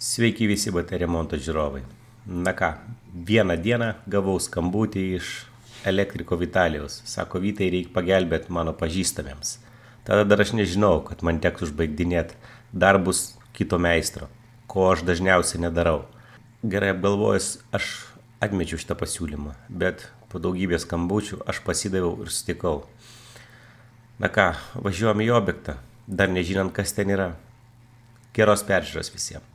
Sveiki visi BT remonto žiūrovai. Na ką, vieną dieną gavau skambutį iš elektriko Vitalijaus. Sako, Vytai, reikia pagelbėti mano pažįstamiems. Tada dar aš nežinau, kad man teks užbaigdinėti darbus kito meistro, ko aš dažniausiai nedarau. Gerai apgalvojęs, aš atmečiau šitą pasiūlymą, bet po daugybės skambučių aš pasidaviau ir sutikau. Na ką, važiuojam į objektą, dar nežinant, kas ten yra. Geros peržiūros visiems.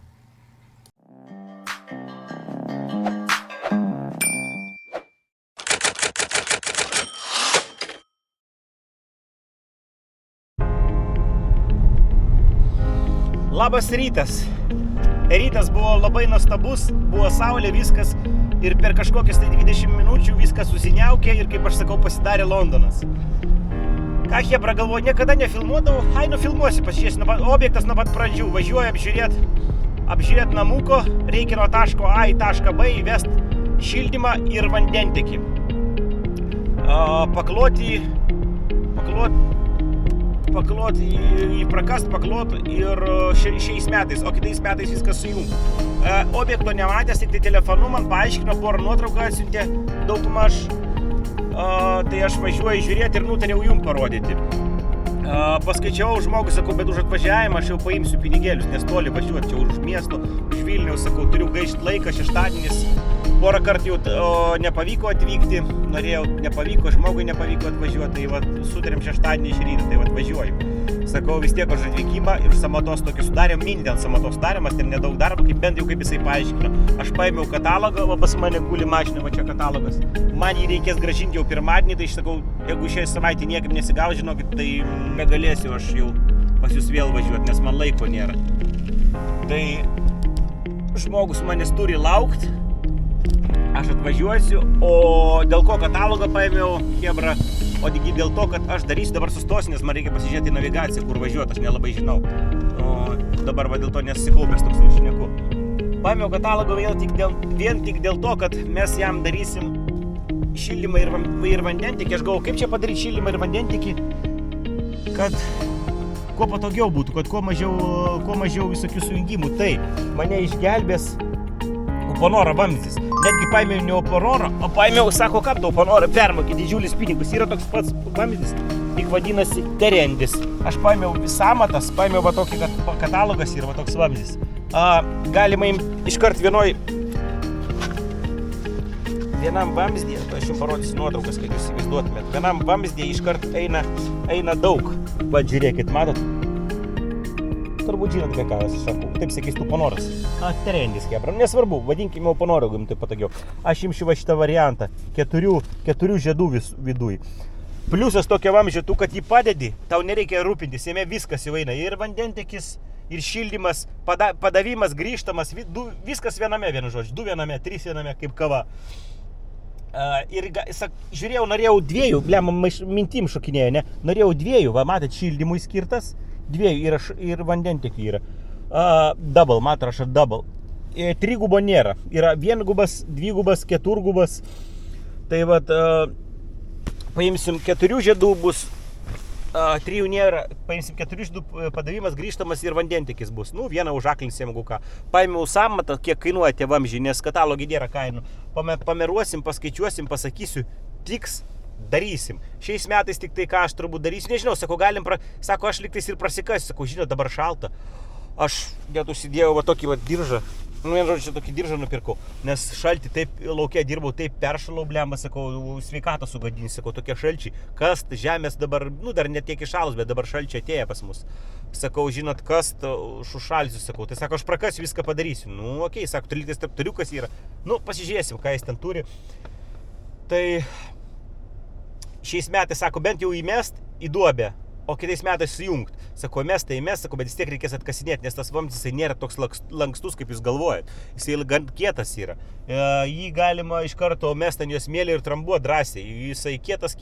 Labas rytas. Rytas buvo labai nuostabus, buvo saulė, viskas ir per kažkokias 20 minučių viskas susiniaukė ir, kaip aš sakau, pasidarė Londonas. Ką Hebra galvoju, niekada nefilmuodavau, nufilmuosiu, pasižiūrėsiu objektas nuo pat pradžių, važiuoju apžiūrėt namuko, reikia nuo taško A į tašką B įvesti šildymą ir vandentiekį. Paklot ir šiais metais, o kitais metais viskas sujungt. Objekto nematęs, tik tai telefonu man paaiškino, porą nuotrauką atsiuntė daugmaž, tai aš važiuoju žiūrėti ir nutariau jum parodyti. Paskaičiavau žmogui, sakau, bet už atvažiavimą aš jau paimsiu pinigėlius, nes toli važiuoti, čia už miesto, už Vilniaus, sakau, turiu gaišti laiką, šeštadienis. Porą kartų jau nepavyko atvykti, nepavyko, žmogui nepavyko atvažiuoti, tai vat sutarėm šeštadienį iš ryto, tai vat važiuoju. Sakau, vis tiek už atvykimą ir samatos tokį sudarėm, mini ten samatos darymas, ten nedaug darbo, bent jau kaip jisai paaiškino. Aš paėmiau katalogą, pas mane guli mašina, va čia katalogas. Man jį reikės grąžinti jau pirmadienį, tai aš sakau, jeigu šią savaitę niekaip nesigaus, žinokit, tai negalėsiu aš jau pas jūs vėl važiuoti, nes man laiko nėra. Tai žmogus manęs turi laukti. Aš atvažiuosiu, o dėl ko katalogą paėmiau Hebra, o tik dėl to, kad aš darysiu, dabar sustosiu, nes man reikia pasižiūrėti navigaciją, kur važiuoti, aš nelabai žinau. O dabar va dėl to nesikaupęs toks šneku. Paėmiau katalogą vien tik dėl to, kad mes jam darysim šildymą ir vandentiekį. Aš galvoju, kaip čia padaryti šildymą ir vandentiekį, kad kuo patogiau būtų, kad kuo mažiau visokių sujungimų. Tai mane išgelbės Uponoro vamzdis. Netgi paėmiau ne Uponoro, o paėmiau, sako, ką tu Uponoro permokė didžiulis pinigus. Yra toks pats vamzdis, tik vadinasi Terendis. Aš paėmiau visamatas, paėmiau va tokį katalogas ir va toks vamzdis. Galima iškart vienam vamzdyje, aš jums parodysiu nuotraukas, kad jūs įsivaizduotumėt. Vienam vamzdyje iškart eina daug. Va, žiūrėkit, matot? Turbūt žinot, ką aš sakau. Taip sakys Uponoras. Terendis, Hebra. Nesvarbu, vadinkime Uponoro, jums taip patogiau. Aš imšiu va šitą variantą. Keturių žiedų viduj. Pliusas tokio vamzdžio, tu, kad jį padedi, tau nereikia rūpintis. Jame viskas jau eina. Ir vandentiekis, ir šildymas, padavimas, grįžtamas. Viskas viename, vienu žodžiu. 2 viename, 3 viename, kaip kava. Ir žiūrėjau, norėjau 2, mintim šokinėjo, ne? Norėjau 2, va, matėt, šildymui skirtas. 2 ir vandentiekį yra. Double, matau, rašo double. 3 gubo nėra. Yra 1 gubas, 2 gubas, 4 gubas. Tai vat, paimsim 4 žiedų bus, 3 nėra, paimsim 4 žiedų padavimas, grįžtamas ir vandentiekis bus. Nu, vieną užaklinsim, jeigu ką. Paėmiau samatą, kiek kainuoja tie vamzdžiai, nes katalogį nėra kainų. Pameruosim, paskaičiuosim, pasakysiu, tiks. Darysim. Šiais metais tik tai, ką aš turbūt darysiu, nežinau, sako, sako, aš liktais ir prasikasiu, sako, žinot, dabar šalta. Aš net užsidėjau va tokį va diržą, žodžiu, tokį diržą nupirkau, nes šalti taip laukia dirbau, taip peršalau, blemba, sakau, sveikatą sugadinį, sakau, tokie šalčiai, kast, žemės dabar, dar ne tiek iššalus, bet dabar šalčiai atėję pas mus. Sakau, žinot, kast, šušalsiu, sakau, tai sako, aš prakasiu, viską padarysiu. Nu, okei, sako, liktais traktoriukas yra, pasižiūrėsim, ką jis ten turi. Tai šiais metais, sako, bent jau įmest į duobę, o kitais metais sujungt. Sako, įmest, sako, bet vis tiek reikės atkasinėti, nes tas vamzdis nėra toks lankstus, kaip jūs galvojat. Jisai gan kietas yra. Jį galima iš karto mest ant jo smėlį ir trambuot drąsiai. Jisai kietas.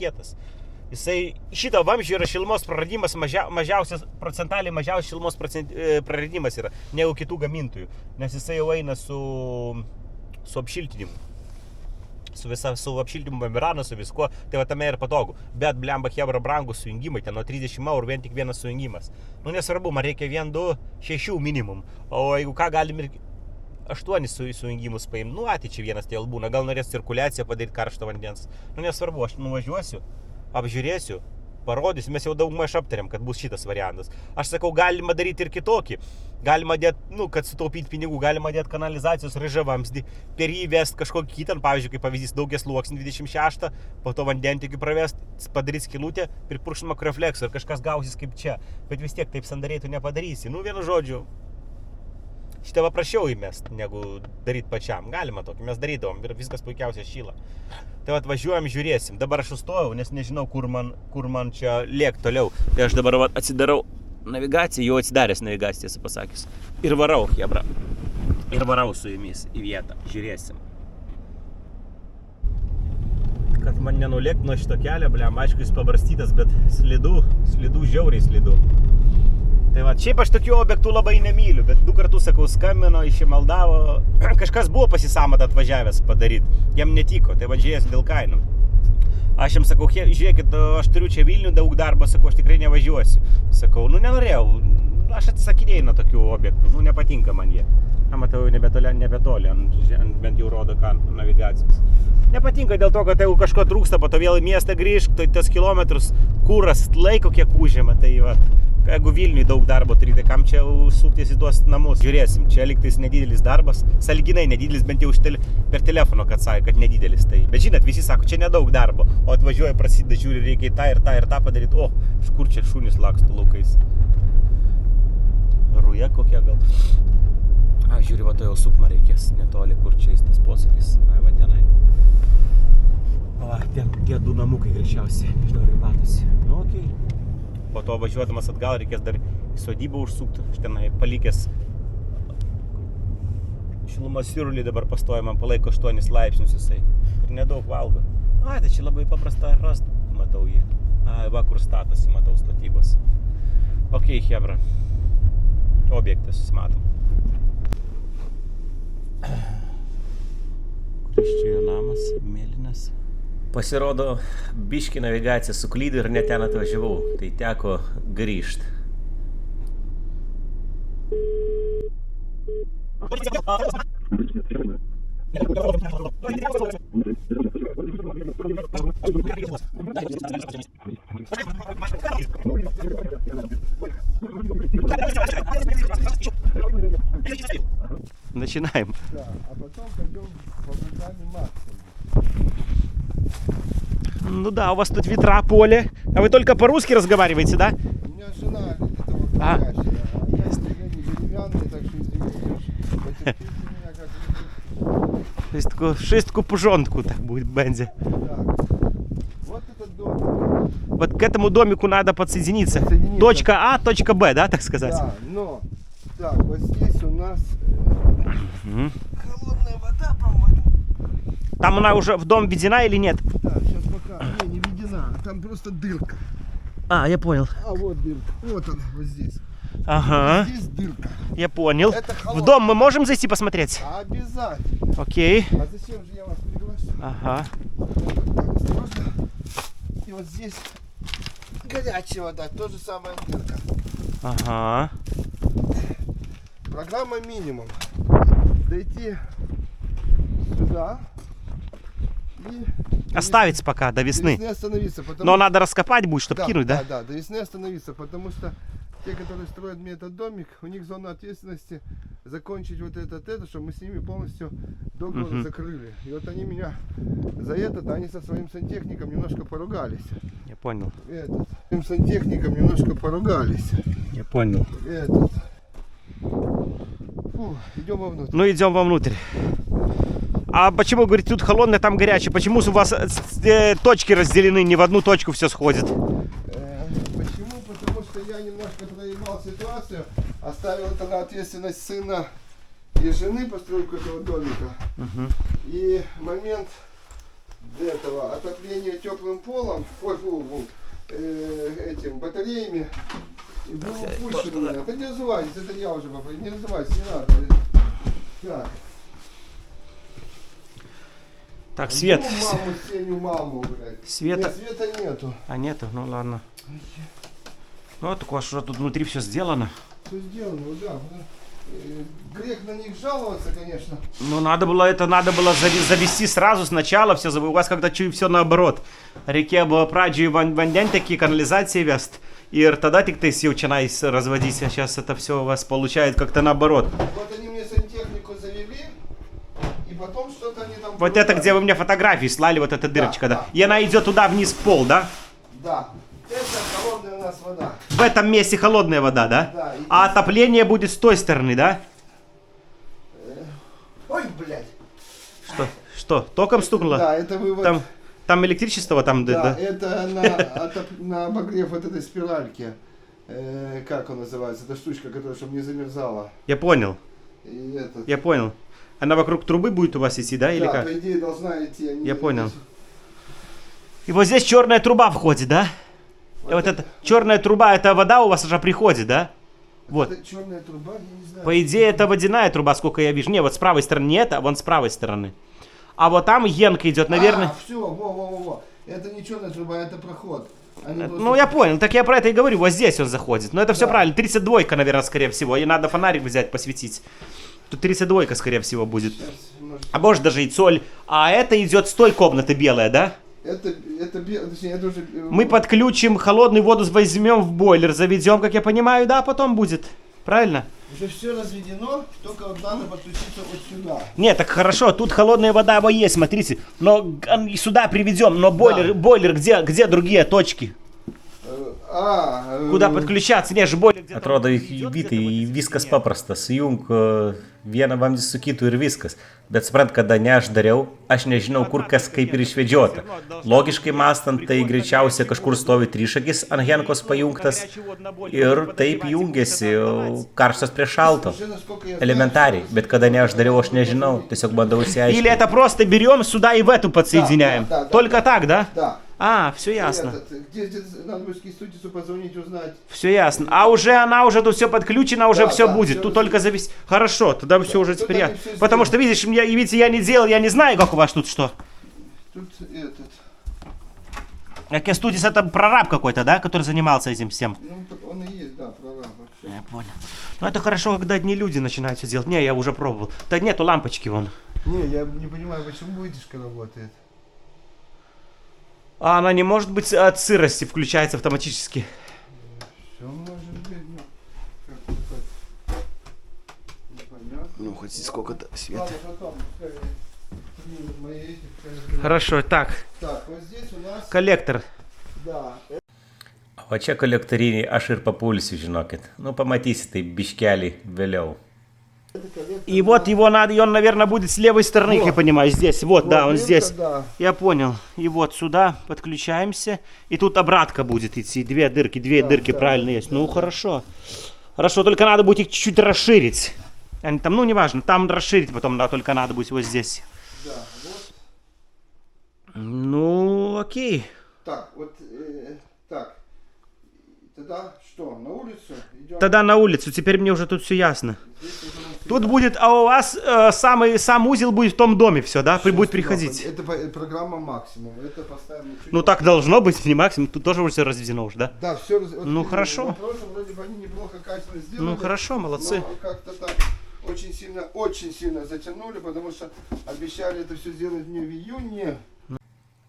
Šito vamzdžio yra šilumos praradimas procentaliai mažiausias šilumos praradimas yra, negu kitų gamintojų. Nes jisai jau eina su apšiltinimu. Su apšildymu membrana, su viskuo, tai va tame ir patogu. Bet blemba Hebra brangus sujungimai, ten nuo 30 eurų vien tik vienas sujungimas. Nu nesvarbu, man reikia 1, 2, 6 minimum. O jeigu ką, galim ir 8 sujungimus paim. Nu, ateičiai vienas tai būna. Gal norės cirkuliaciją padaryti karšto vandens. Nu, nesvarbu, aš nuvažiuosiu, apžiūrėsiu, parodysiu. Mes jau daugmaž aptarėm, kad bus šitas variantas. Aš sakau, galima daryti ir kitokį. Galima dėti, nu, kad sutaupyti pinigų, galima dėti kanalizacijos ryžavamsdį, per jį vesti kažkokį kitą, pavyzdžiui, kaip pavyzdys, daugiasluoksnį 26, po to vandentiekį pravesti, padaryti skylutę, pripurkšti makrofleksą ir kažkas gausis kaip čia. Bet vis tiek taip sandariai tu nepadarysi. Nu, vienu žodžiu, šitą paprasčiau įmest, negu daryti pačiam. Galima tokį, mes darydavom ir viskas puikiausiai šyla. Tai atvažiuojam, žiūrėsim. Dabar aš sustojau, nes nežinau, kur man čia lėk toliau. Tai aš dabar atsidarau navigaciją, jau atsidaręs navigaciją, tiesą pasakius. Ir varau, jebra. Ir varau su jumis į vietą. Žiūrėsim. Kad man nenulėkt nuo šito kelio, bliam, aišku, jis pabarstytas, bet slidų žiauriai slidų. Tai va, šiaip aš tokių objektų labai nemyliu, bet 2 kartus, sakau, skambino, išimaldavo, kažkas buvo pasisamatą atvažiavęs padaryti, jam netiko, tai va, žiūrėsiu dėl kainų. Aš jam sakau, žiūrėkit, aš turiu čia Vilnių daug darbo, sakau, aš tikrai nevažiuosiu. Sakau, nu nenorėjau, aš atsisakinėjau nuo tokių objektų, nu nepatinka man jie. Na, matau, nebetoli, bent jau rodo navigacijos. Nepatinka dėl to, kad jeigu kažko trūksta, po to vėl į miestą grįžk, tai tas kilometrus, kūras, laiko kiek užima, tai va. Jeigu Vilniui daug darbo turi, tai kam čia suktis į tuos namus? Žiūrėsim, čia liktais nedidelis darbas, sąlyginai nedidelis, bent jau per telefono, kad sakė, kad nedidelis. Tai. Bet žinot, visi sako, čia nedaug darbo, o atvažiuoja, prasideda, žiūri, reikia tą ir tą padaryti. O, iš kur čia šunys laksto laukais? Ruja kokia gal. A, žiūri, va, to jau sukma reikės, netoli, kur čia tas posakis. Na, va, tenai. O, ten tie 2 namukai greičiausiai, nežinau, ar matosi. Nu, okei. Po to važiuodamas atgal reikės dar į sodybą užsukti. Aš tenai palikęs šilumos siurulį dabar pastoja, man palaiko 8 laipsnius jisai. Ir nedaug valgo. A, tai čia labai paprasta rast, matau jį. A, va, kur statosi, matau statybos. Okei, hebra. Objektas susimatom. Kuris čia jo namas, mėlynas. Pasirodo, biški navigacija suklydo ir net ten atvažiavau, tai teko grįžti. Начинаем. Да, а потом пойдем по программе максимум. Ну да, у вас тут ветра, поле. А вы только по-русски разговариваете, да? У меня жена этого говорящая, а я не деревянный, так что извините, потерпите меня как-нибудь. То есть такую шестку-пужонку так будет Бензи. Так, вот этот домик. Вот к этому домику надо подсоединиться. Точка А, точка Б, да, так сказать? Да, но, так, вот здесь у нас холодная вода, по-моему. Там она уже в дом введена или нет? Да, сейчас пока, не введена, там просто дырка. А, я понял. А вот дырка, вот она, вот здесь. Ага, Здесь дырка. я понял. Это В холодная. дом мы можем зайти посмотреть? Обязательно. Окей. А зачем же я вас пригласил? Ага. Так, осторожно. И вот здесь горячая вода, то же самое дырка. Ага. Программа минимум. Дойти сюда и Оставить пока до до весны. весны остановиться. Потому... Но надо раскопать будет, чтобы кинуть, да? Да, до весны остановиться, потому что те, которые строят мне этот домик, у них зона ответственности закончить вот это, чтобы мы с ними полностью договор закрыли. И вот они меня за это, они со своим сантехником немножко поругались. Я понял. Своим сантехником немножко поругались. Я понял. Фу, идем вовнутрь. Ну идем вовнутрь. А почему, говорите, тут холодно, там горячее? Почему у вас точки разделены, не в одну точку все сходит? Почему? Потому что я немножко проебал ситуацию, оставил это на ответственность сына и жены постройку этого домика. И момент этого отопления теплым полом, этим батареями, и был упущен. Это не называется, это я уже попробую. Не называется, не надо. Так. Так, свет. Маму, Сеню, маму, блядь. Света. Нет, света нету. А нету? Ну ладно. Ну вот у вас уже тут внутри все сделано. Все сделано, да. Грех на них жаловаться, конечно. Ну, надо было завести сразу сначала все. У вас когда все наоборот. Реке было прадžiui vandens такие канализации вест. И тогда tiktais jau čionais разводить. А сейчас это все у вас получает как-то наоборот. Вот они мне сантехнику завели, и потом что-то они там... Вот это, где вы мне фотографии слали, вот эта дырочка, да? И она идет туда вниз в пол, да? Да. Это холодная у нас вода. В этом месте холодная вода, да? Да. А отопление будет с той стороны, да? Ой, блядь. Что? Током стукнуло? Да, это вывод. Там электричество там, Да, да? это на обогрев вот этой спиральки. Как он называется? Эта штучка, которая, чтобы не замерзала. Я понял. И этот... Я понял. Она вокруг трубы будет у вас идти, да? Или Да, как? по идее должна идти. Я понял. И вот здесь черная труба входит, да? Вот эта черная труба, это вода у вас уже приходит, да? Вот. Это черная труба, я не знаю. По идее, это водяная труба, сколько я вижу. Не, вот с правой стороны не это, а вон с правой стороны. А вот там енка идет, наверное. А, все, во. Это не черная труба, это проход. Они просто... Ну, я понял, так я про это и говорю, вот здесь он заходит. Но это все Да. правильно, 32-ка, наверное, скорее всего. И надо фонарик взять, посветить. Тут 32-ка, скорее всего, будет. Сейчас, может... А может даже и соль. А это идет с той комнаты белая, да? Точнее, это уже... Мы подключим холодную воду, возьмем в бойлер, заведем, как я понимаю, да, потом будет. Правильно? Уже все разведено, только вот надо подключиться вот сюда. Нет, так хорошо, тут холодная вода есть, смотрите. Но и сюда приведем, но бойлер где другие точки? Куда подключаться? Не, же бойлер где-то... Atrodo идет vyti, где-то вот viskas здесь. paprasta, sujung vieną vamzdį su kitu ir viskas. Bet suprant, kada ne aš dariau, aš nežinau, kur kas kaip ir išvedžiota. Logiškai mąstant, tai greičiausiai kažkur stovi trišakis ant Henkos pajungtas ir taip jungiasi karštas prie šalto. Elementariai, bet kada ne aš dariau, aš nežinau, tiesiog bandau Или įsiaiškinti. это просто берем сюда и в эту подсоединяем? Да. Только так, да? Да. А, все ясно. Где надо будет Кистутису позвонить, узнать. Все ясно. А она уже тут все подключена, уже Да, все да, будет. всё Тут уже- только зависит. Хорошо, тогда все уже тут теперь они я. всё Потому сделали. что, видишь, я не делал, я не знаю, как у вас тут что. Тут этот... Кестудис это прораб какой-то, да, который занимался этим всем? Ну, он и есть, да, прораб вообще. Я понял. Ну это хорошо, когда одни люди начинают все делать. Не, я уже пробовал. Да нету лампочки вон. Не, я не понимаю, почему вытяжка работает. А она не может быть от сырости, включается автоматически. Все может быть, ну, как-то так. Непонятно. Ну, хоть здесь сколько-то Ладно, потом, пускай снимут мои эти, пускай разберут. Хорошо, так, Так, вот здесь у нас, коллектор. да, O čia kolektoriniai aš ir papulsiu, žinokit. Nu, pamatysit, tai biškelį vėliau. это коллектор. И вот его надо, и он, наверное, будет с левой стороны, как я понимаю, здесь. Вот, да, он дырка, здесь. Да. Я понял. И вот сюда подключаемся. И тут обратка будет идти. Две дырки да, правильно есть. Ну, хорошо. Хорошо, только надо будет их чуть-чуть расширить. Они там, ну, неважно, там расширить потом, да, только надо будет вот здесь. Да, вот. Ну, окей. Так, вот, так. Тогда что, на улицу идем? Тогда на улицу. Теперь мне уже тут все ясно. Здесь уже у нас Тут будет, а у вас сам узел будет в том доме все, да? Будет приходить. Это программа максимум. Это поставим чуть. Ну, так должно быть, не максимум. Тут тоже уже все разведено уже, да? Да, все. Ну, хорошо. Вопросы вроде бы они неплохо качественно сделали. Ну, хорошо, молодцы. Но как-то так очень сильно затянули, потому что обещали это все сделать мне в июне.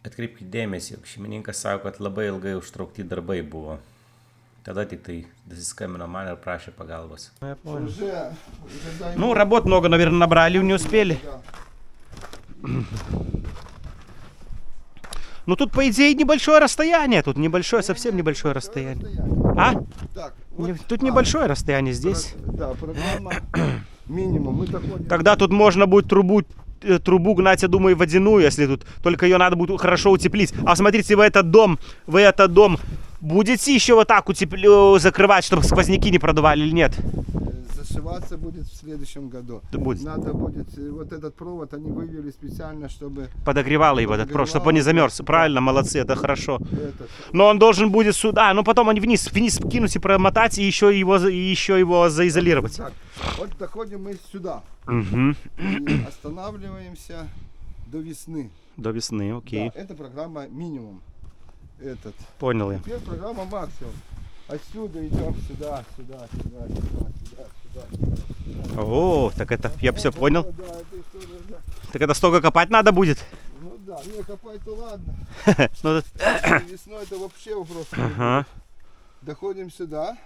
Atkreipkite dėmesį, jog šeimininkas sako, kad labai ilgai užtraukti darbai buvo. Tada tik tai dasiskambino man ir prašė pagalbos. Уже когда Ну, работ много, наверное, набрали, не успели. да. Ну, тут, по идее, небольшое расстояние. Тут небольшое, совсем небольшое расстояние. А? Так, Тут небольшое расстояние здесь. Да, программа минимум. Мы доходим. Тогда тут можно будет трубу гнать, я думаю, водяную, если тут. Только ее надо будет хорошо утеплить. А смотрите, вы этот дом будете еще вот так закрывать, чтобы сквозняки не продували или нет? Зашиваться будет в следующем году. Будет. Надо будет вот этот провод они вывели специально, чтобы Подогревало его этот провод, чтобы он не замерз. Правильно, молодцы, это хорошо. этот. Но он должен будет сюда, но потом они вниз кинуть и промотать, и еще его заизолировать. Так, вот доходим мы сюда. Угу. И останавливаемся до весны. До весны, окей. Да, это программа минимум. Этот. Понял я. Теперь программа максимум. Отсюда идем сюда. О, так это, я все понял. Да, это история, да. Так это столько копать надо будет. Ну да, не копать-то ладно. Ну, Весной это вообще вопрос. ага. Доходим сюда.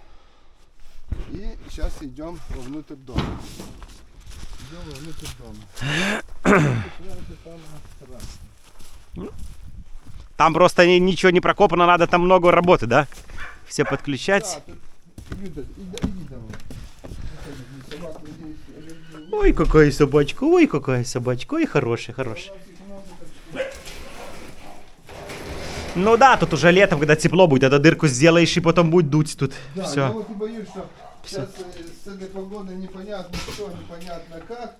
И сейчас идем вовнутрь дома. Идем вовнутрь дома. Там просто ничего не прокопано, надо там много работы, да? Все подключать. Да, тут... Юда, иди домой. Собака, надеюсь, аллергия. Ой, какая собачка, ой, какая собачка, ой, хорошая, хорошая. Ну да, тут уже летом, когда тепло будет, эту дырку сделаешь и потом будет дуть тут. Да, я Все. вот и боюсь, что сейчас с этой погодой непонятно что, непонятно как.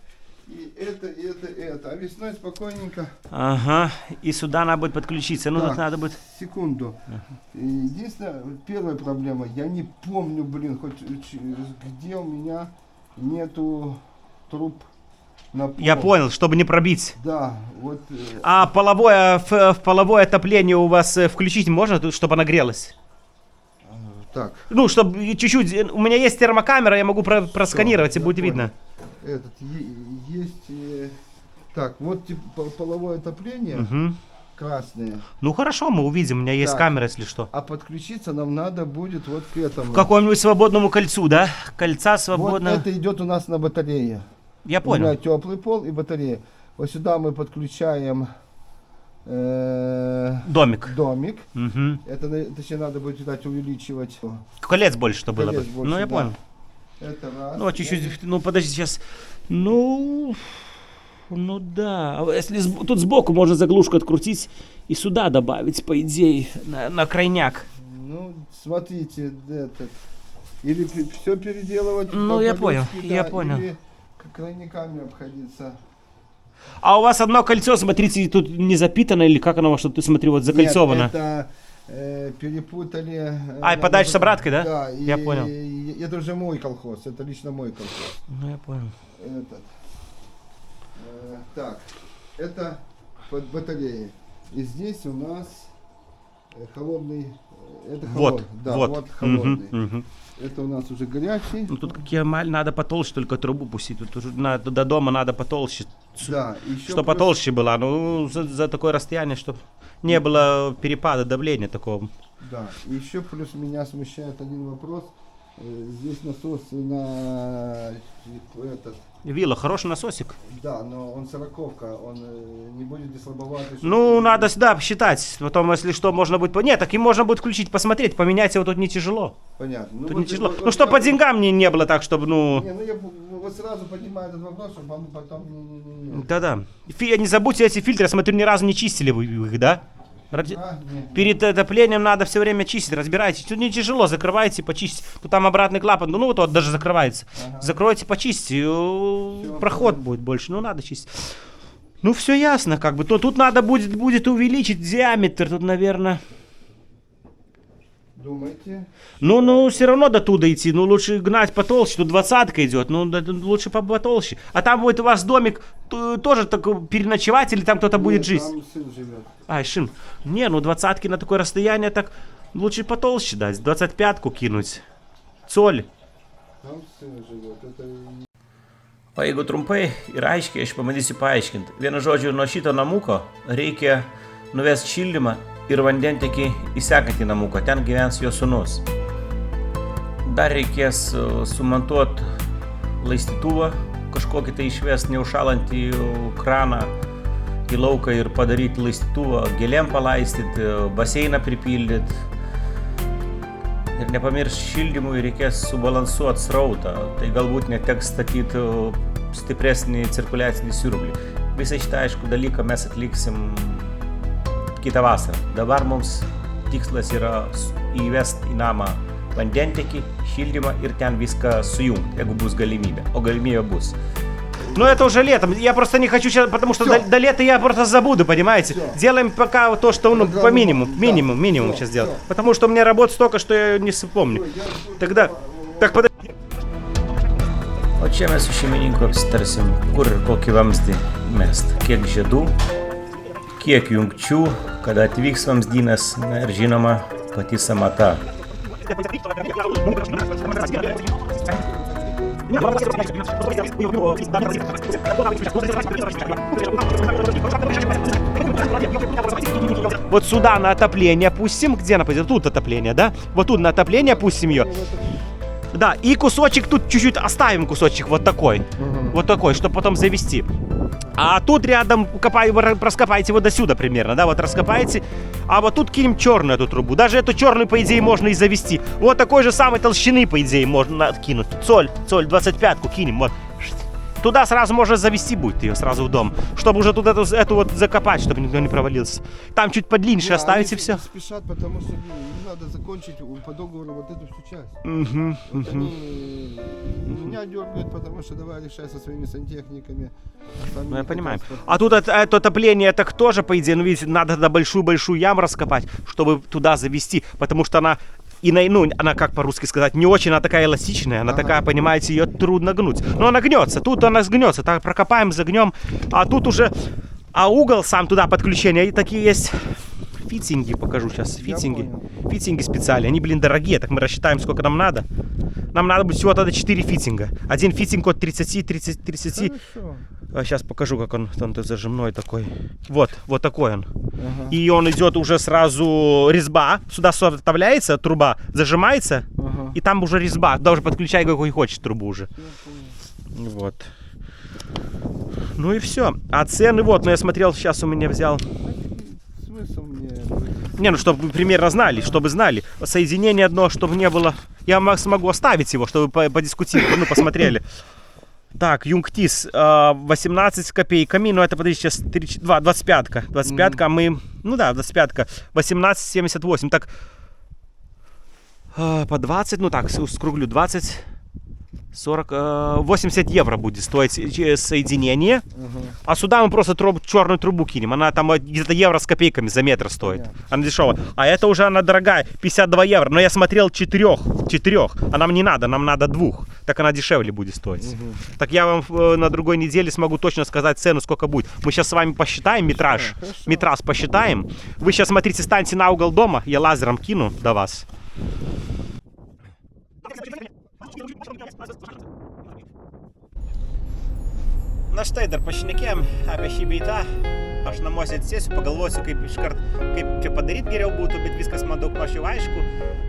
И это. А весной спокойненько. Ага, и сюда надо будет подключиться, ну Так, тут надо будет... Секунду. Единственная, первая проблема, я не помню, блин, хоть где у меня нету труб на пол. Я понял, чтобы не пробить. Да, вот. А половое, в половое отопление у вас включить можно, чтобы оно грелось? Так, Ну, чтобы чуть-чуть... У меня есть термокамера, я могу просканировать, и я будет понял. видно. Этот, есть... так, вот типа половое отопление, Мгм. красное. Ну хорошо, мы увидим, у меня есть Так. камера, если что. А подключиться нам надо будет вот к этому. К какому-нибудь свободному кольцу, да? Кольца Вот свободного. это идет у нас на батарее. Я У меня понял. теплый пол и батарея. Вот сюда мы подключаем Домик. домик. Мгм. Это, точнее, надо будет, видать, увеличивать. Колец больше, чтобы было Колец бы. больше, Ну, я да. понял. Это раз. Ну, чуть-чуть, ну, подожди, сейчас. Ну да. А если тут сбоку можно заглушку открутить и сюда добавить, по идее, на крайняк. Ну, смотрите, этот. Или все переделывать. Ну, я понял, по-людски, я да, понял. Или крайниками обходиться. А у вас одно кольцо, смотрите, тут не запитано, или как оно у вас, тут, смотри, вот закольцовано? Нет, это перепутали. А, и подача с обраткой, да? Да, Я понял. Это уже мой колхоз, это лично мой колхоз. Ну, я понял. Этот. Так, это под батареей. И здесь у нас холодный. Это Вот, холодный. Да, вот. вот холодный. Мгм, мгм. Это у нас уже горячий. Ну, тут какие надо потолще только трубу пустить. Тут уже до дома надо потолще. Да, еще Что потолще была, ну, за такое расстояние, чтобы не было перепада давления такого. Да, и еще плюс меня смущает один вопрос. Здесь насос на этот. Вилла, хороший насосик. Да, но он 40-ка, он не будет слабоватый. Ну, надо сюда посчитать. Потом, если что, можно будет... Нет, так и можно будет включить, посмотреть. Поменять его тут не тяжело. Понятно. Ну, Тут вот не тяжело. вот Ну, чтобы по я- деньгам не было так, чтобы, ну... Не, ну я вот сразу поднимаю этот вопрос, чтобы потом не. Да-да. Не забудьте эти фильтры, я смотрю, ни разу не чистили вы их, да? Не. Перед отоплением надо все время чистить, разбирайте. Тут не тяжело, закрывайте, почистите. Тут там обратный клапан, ну вот даже закрывается. Ага. Закройте, почистите, проход будет больше, ну надо чистить. Ну все ясно, как бы. То тут надо будет увеличить диаметр, тут, наверное. Думайте. Ну, все равно до туда идти, ну лучше гнать потолще, тут 20-ка идет, ну лучше потолще. А там будет у вас домик тоже такой переночевать или там кто-то будет Нет, жить? Там сын живет. Ай, Шим, не, ну 20-ки на такое расстояние так лучше потолще дать, 25-ку кинуть. Colį. Там сын живет. Это... O jeigu trumpai ir aiškiai, aš pabandysiu paaiškinti. Vienu žodžiu, nuo šito namuko reikia nuvesti šildymą ir vandentiekį į sekantį namuką. Ten gyvens jo sūnus. Dar reikės sumontuoti laistytuvą, kažkokį tai išvesti neužšalantį kraną į lauką ir padaryti laistytuvą, gėlėm palaistyti, baseiną pripildyti. Ir nepamiršti šildymui reikės subalansuoti srautą, tai galbūt neteks statyti stipresnį cirkuliacinį siurblį. Visą šitą, aišku, dalyką mes atliksim kitą vasarą. Dabar mums tikslas yra įvesti į namą vandentiekį, šildymą ir ten viską sujungti, jeigu bus galimybė. O galimybė bus. Ну это уже летом, я просто не хочу сейчас, потому что до лета я просто забуду, понимаете? Всё. Делаем пока то, что ну, по минимуму, минимум Всё, сейчас делать. всё. Потому что у меня работы столько, что я не вспомню. Тогда, так подожди. O čia mes su šeimininku apsitarsim, kur ir kokį vamzdį mest, kiek žiedų, kiek jungčių, kada atvyks vamzdynas, na ir žinoma, pati samata. Вот сюда на отопление пустим. Где она пойдет? Тут отопление, да? Вот тут на отопление пустим ее. Да, и кусочек тут чуть-чуть оставим, кусочек вот такой. Вот такой, чтобы потом завести. А тут рядом раскопайте вот до сюда примерно, да, вот раскопаете. А вот тут кинем черную эту трубу. Даже эту черную, по идее, можно и завести. Вот такой же самой толщины, по идее, можно откинуть. Соль 25-ку кинем, вот. Туда сразу можно завести будет ее сразу в дом, чтобы уже тут эту вот закопать, чтобы никто не провалился. Там чуть подлиннее оставить и все. Спешат, потому что им надо закончить по договору вот эту всю часть. Вот они меня дергают, потому что давай решай со своими сантехниками. Ну, я понимаю. А тут это отопление, так тоже, по идее, ну, видите, надо тогда большую-большую яму раскопать, чтобы туда завести, потому что она... она, как по-русски сказать, не очень, она такая эластичная, она такая, понимаете, ее трудно гнуть. Но она гнется, тут она сгнется, так прокопаем, загнем, а тут уже, угол сам туда подключения, и такие есть фитинги, покажу сейчас, фитинги специальные, они, дорогие, так мы рассчитаем, сколько нам надо. Нам надо будет всего тогда 4 фитинга, один фитинг от 30. Сейчас покажу, как он тут зажимной такой. Вот такой он. И он идет уже сразу резьба. Сюда вставляется труба, зажимается. И там уже резьба. Туда уже подключай, какой хочешь трубу уже. Вот. Ну и все. А цены вот, я смотрел, сейчас у меня взял. Смысл мне... Не, чтобы вы примерно знали, чтобы знали. Соединение одно, чтобы не было... Я смогу оставить его, чтобы подискутировать, посмотрели. Так, Юнгтис 18 копейками, но это, подождите, сейчас 25-ка. 25-ка мы, 25-ка, 18,78. Так, по 20, скруглю, 20, 40, 80 евро будет стоить соединение. А сюда мы просто черную трубу кинем. Она там где-то евро с копейками за метр стоит. Она дешевая. А это уже она дорогая, 52 евро. Но я смотрел 4. А нам не надо, нам надо 2. Так она дешевле будет стоить. Так я вам на другой неделе смогу точно сказать цену, сколько будет. Мы сейчас с вами посчитаем метраж. Метраж посчитаем. Вы сейчас, смотрите, станьте на угол дома. Я лазером кину до вас. Na štai dar pašnekėjom apie šį beitą. Aš namuose atsėsiu, pagalvosiu, kaip iškart, kaip čia padaryti geriau būtų, bet viskas man daug mažiau aišku.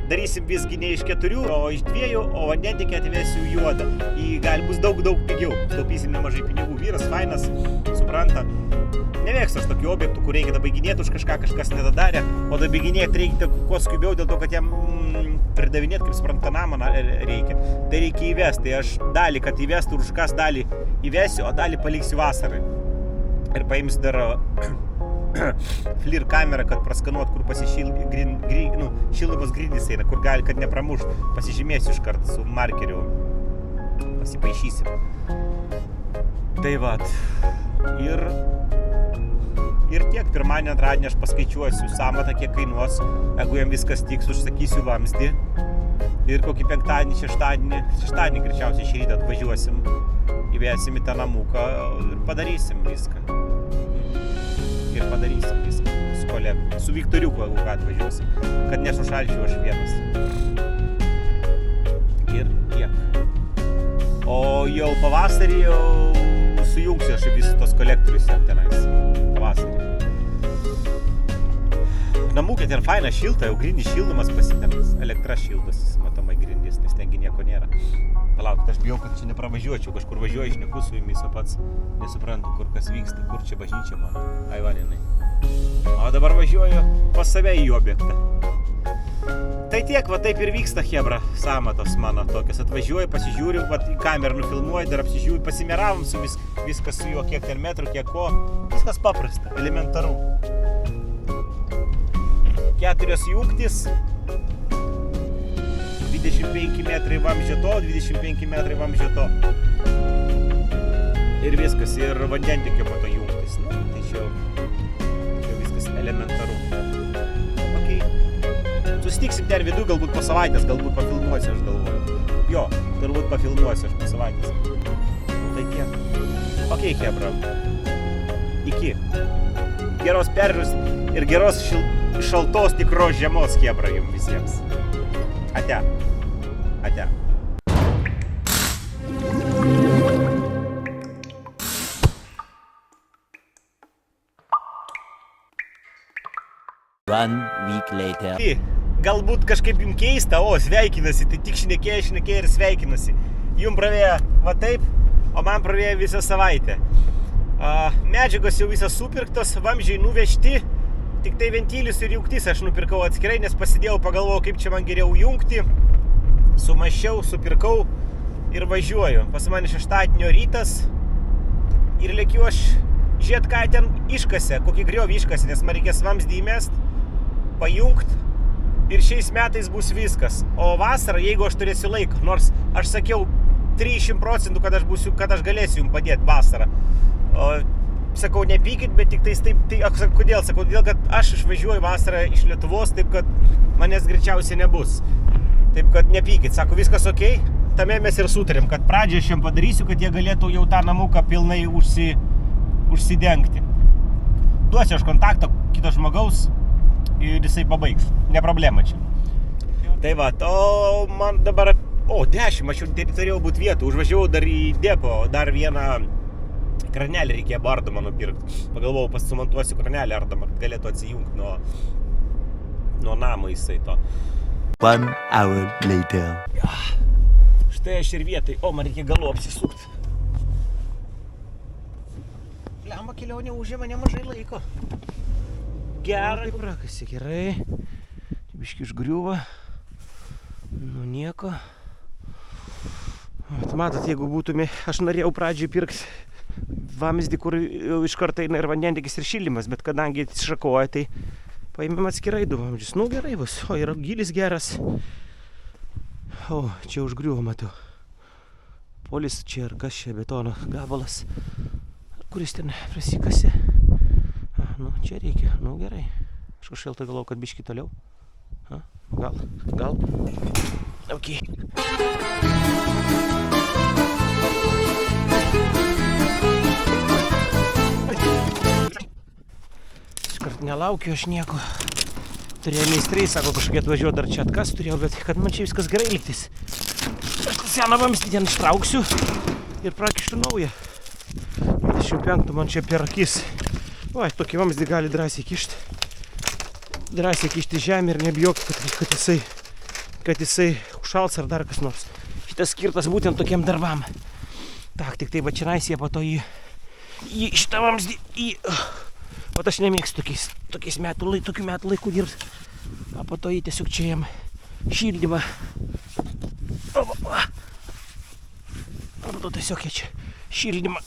Darysim visgi ne iš 4, o iš 2, o vandentiekį atvesiu juodą. Į gali bus daug pigiau. Taupysim nemažai pinigų. Vyras fainas, supranta. Nemėgstu aš tokių objektų, kur reikia dabaiginėti už kažkas nedadarė, o dabaiginėti reikia kuo skubiau dėl to, kad jam pridavinėti, kaip supranta, namą reikia. Tai reikia įvesti. Tai aš dalį, kad įvestų, už kas dalį įvesiu, o dalį paliksiu vasarai. Ir paimsiu dar FLIR kamerą, kad praskanuot, kur šildomos grindys eina, kur gali, kad nepramušt. Pasižymėsiu iškart su markeriu. Pasipaišysim. Tai vat. Ir tiek, pirmadienį, antradienį aš paskaičiuosiu samatą, kiek kainuos. Jeigu jam viskas tiks, užsakysiu vamzdį. Ir kokį penktadienį, šeštadienį greičiausiai šį rytą atvažiuosim, įvesim į tą namuką ir padarysim viską. Su kolegu, su Viktoriuku, jeigu ką atvažiuosim, kad nesušalčiau aš vienas. Ir tiek. O jau pavasarį sujungsiu aš visus tos kolektorius tenais. Pavasarį. Namukė ten faina šilta, jau grindys šildomas pasitėmės. Elektra šildosis, matomai grindys, nes tengi nieko nėra. Palaukit, aš bijau, kad čia nepravažiuočiau, kažkur važiuoju, šneku su jumis, o pats nesuprantu, kur kas vyksta, kur čia bažnyčia mano, Aivaninai. O dabar važiuoju pas save į objektą. Tai tiek, va taip ir vyksta, chebra, samatos mano tokios. Atvažiuoju, pasižiūriu, va į kamerą nufilmuoju, dar apsižiūriu, pasimeravom su viskas su juo, kiek ten metrų, kiek ko. Viskas paprasta, elementaru. 4 jungtys, 25 metrai vamzdžio to, 25 metrai vamzdžio to. Ir viskas, ir vandentiekio po to jungtis. Tai čia viskas elementaru. Okay. Susitiksim ten vidų, galbūt po savaitės, galbūt pafilmuosiu, aš galvoju. Jo, turbūt pafilmuosiu aš po savaitės. Tai tiek. Ok, chebra. Iki. Geros peržiūros ir geros šaltos tikros žiemos, chebra, jums visiems. Ate. 1 week later. Galbūt kažkaip jums keista, o sveikinasi, tai tik šnekėjo ir sveikinasi. Jums pravėjo va taip, o man pravėjo visą savaitę. Medžiagos jau visas supirktos, vamzdžiai nuvežti, tik tai ventilis ir jungtis aš nupirkau atskirai, nes pasidėjau, pagalvojau, kaip čia man geriau jungti. Sumašiau, supirkau ir važiuoju. Pas mane šeštadienio rytas ir lėkiu aš žiūrėt, ką ten iškasė, kokį griovį iškasė, nes man reikės vamzdį įmest, pajungt ir šiais metais bus viskas. O vasarą, jeigu aš turėsiu laiko, nors aš sakiau 300%, kad aš galėsiu jums padėti vasarą. Sakau, nepykit, bet tik tais taip, kodėl? Sakau, todėl, kad aš išvažiuoju vasarą iš Lietuvos, taip kad manęs greičiausiai nebus. Taip kad nepykit, sako, viskas okei. Tame mes ir sutarėm, kad pradžią aš jam padarysiu, kad jie galėtų jau tą namuką pilnai užsidengti. Duosiu aš kontaktą kito žmogaus ir jisai pabaigs. Ne problema čia. Tai va, o man dabar, 10, aš jau turėjau būti vietų. Užvažiavau dar į depo, dar vieną kranelį reikėjo ardamą nupirkti. Pagalvojau, sumontuosiu kranelį ardamą, kad galėtų atsijungti nuo namo jisai to. 1 hour later. Štai aš ir vietai. Man reikia galu apsisukti. Lemba kelionė užėmė nemažai laiko. Gerai. Taip prakasi, gerai. Biški išgriuva. Nu nieko. Matot, jeigu būtume, aš norėjau pradžiai pirkti vamzdį, kur iš karto eina ir vandentiekis ir šildymas, bet kadangi šakoja, tai paėmėm atskirai du vamzdžius. Nu gerai bus. Ir gylis geras. Čia užgriuvo, matau. Polis čia ir kas čia, betono gabalas. Kuris ten prasikasė. Čia reikia. Gerai. Aš kažkaip tai galvoju, kad biški toliau. Gal. Ok. Iškart nelaukiu aš nieko. Turėjau meistrai, sako, kažkokie atvažiuoju dar čia atkas turėjau, bet kad man čia viskas gerai lygtis. Seną vamzdį ten ištrauksiu ir prakištu naują. 25 man čia per akis. Tokį vamzdį gali drąsiai kišti. Drąsiai kišti žemę ir nebijokit, kad jisai užšals ar dar kas nors. Šitas skirtas būtent tokiem darbam. Tik tai va čia jie po to į šitą vamzdį Vat aš nemėgstu tokių metų laikų dirbti. Po to jį tiesiog čia jam šildymą. Po to tiesiog čia šildymą.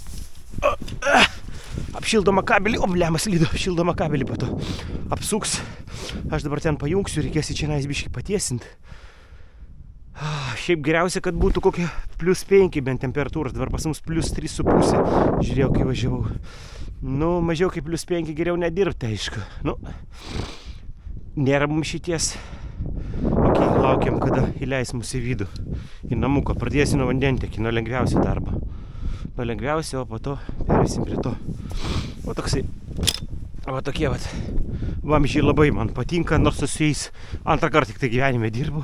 Apšildomą kabelį, slydo, apšildomą kabelį po to apsuks. Aš dabar ten pajungsiu, reikės į čia biškį patiesinti. Šiaip geriausia, kad būtų kokia +5 bent temperatūros, dabar pas mums +3,5. Žiūrėjau, kai važiavau. Mažiau kaip +5 geriau nedirbti, aišku. Nėra mums šities. Laukiam, kada įleis mus į vidų, į namuką. Pradėsiu nuo vandentiekio, nuo lengviausio darbo. Nuo lengviausio, o po to perėsim prie to. Tokie vamzdžiai labai man patinka, nors su jais antrą kartą tik tai gyvenime dirbu.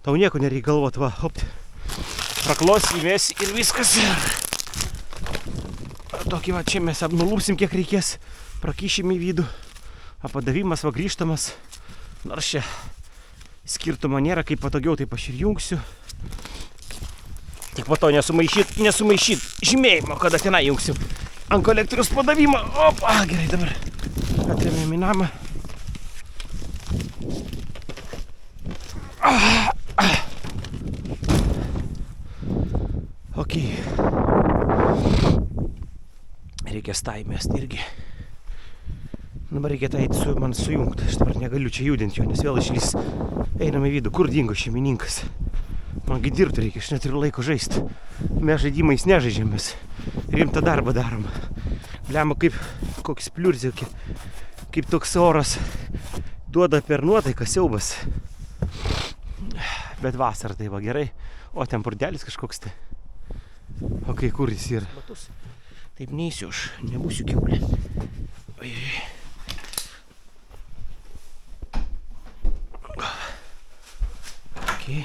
Tau nieko nereikia galvot, praklosi, įmesi ir viskas. Tokį čia mes nulupsim kiek reikės, prakišim į vidų. Padavimas, grįžtamas. Nors čia skirtumo nėra, kaip patogiau, taip aš ir jungsiu. Tik po to nesumaišyt žymėjimo, kada tenai jungsim. Ant kolektorius padavimą. Gerai, dabar atrėmėm į namą. Ok. Reikia staimėst irgi. Dabar reikia man sujungti. Aš dabar negaliu čia judinti jo, nes vėl išlys. Einam į vidų. Kur dingo šeimininkas? Mangi dirbti reikia, aš neturiu laiko žaisti. Mes žaidimais nežaidžiam, mes rimtą darbą darom. Bliama kaip koks pliurzė, kaip toks oras duoda per nuotaiką, siaubas. Bet vasarą tai va gerai. O ten burdelis kažkoks tai. O kai kur jis yra? Taip neįsiu aš, nebūsiu kiaulė. Okay.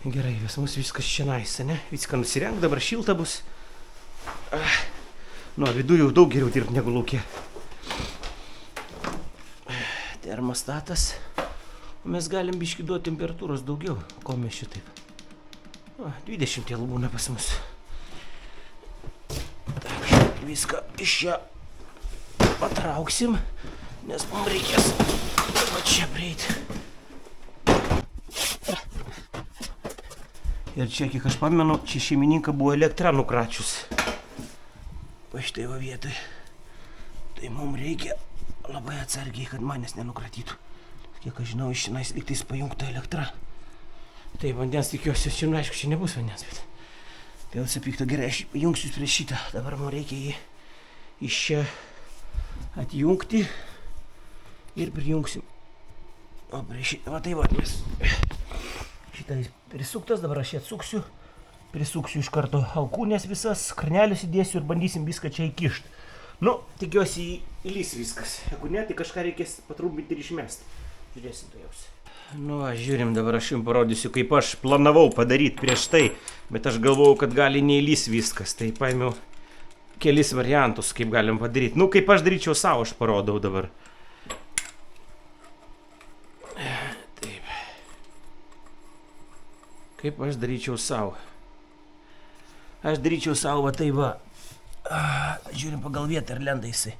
Gerai, vis mūsų viskas čia nais, ne? Viską nusirenk, dabar šilta bus. Nu, viduje jau daug geriau dirbti negu lauke. Termostatas. Mes galim biškį duoti temperatūros daugiau. Ko mes šitaip? 20 jau būna pas mus. Tak, viską iš čia patrauksim, nes mums reikės va čia prieiti. Ir čia, kiek aš pamenu, čia šeimininką buvo elektra nukračius. Va štai va vietoj. Tai mums reikia labai atsargiai, kad manęs nenukratytų. Kiek aš žinau, iš šiandien lygtais pajungta elektra. Tai vandens tikiuosi, šiandien aišku, čia nebus vandens, bet... Vėl sapykta, gerai, aš jungsiu prie šitą. Dabar man reikia jį iš čia atjungti ir prijungsim. O prie šitą, va tai va, mes... Šitą prisuktas, dabar aš jį atsuksiu. Prisuksiu iš karto alkūnės visas, karnelius įdėsiu ir bandysim viską čia įkišti. Nu, tikiuosi įlys viskas. Jeigu ne, tai kažką reikės patrumpinti ir išmesti. Žiūrėsim to jausi. Nu, žiūrim, dabar aš jums parodysiu, kaip aš planavau padaryti prieš tai. Bet aš galvojau, kad gali neįlys viskas. Tai paėmiau kelis variantus, kaip galim padaryti. Nu, kaip aš daryčiau savo, aš parodau dabar. Taip. Kaip aš daryčiau savo. Aš daryčiau savo, va tai va. Žiūrim pagal vietą, ar lenda jisai.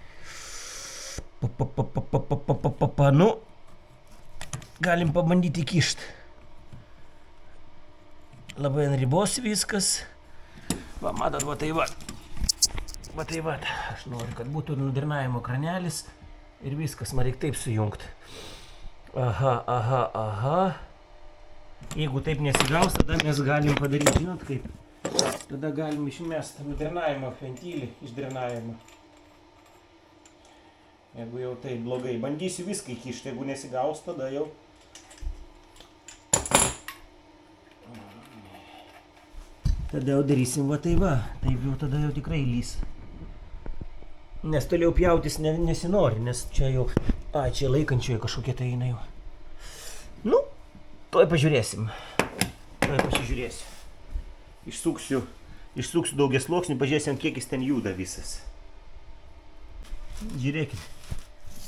Nu, galim pabandyti įkišti. Labai ant ribos viskas. Va, matot, va tai va. Va tai va. Aš noriu, kad būtų nudrenavimo kranelis. Ir viskas, man reikia taip sujungti. Aha. Jeigu taip nesigaus, tada mes galim padaryti, žinot kaip. Tada galim išmesti nudrenavimo ventilį iš drenavimo. Jeigu jau tai blogai. Bandysiu viską įkišti, jeigu nesigaus, tada jau. Tada jau darysim va tai va. Taip jau tada jau tikrai lys. Nes toliau pjautis nesinori, nes čia jau... čia laikančioje kažkokia tai eina jau. Nu, toj pažiūrėsim. Toj pasižiūrėsiu. Išsuksiu daugiasluoksnį, pažiūrėsim, kiek jis ten juda visas. Žiūrėkit,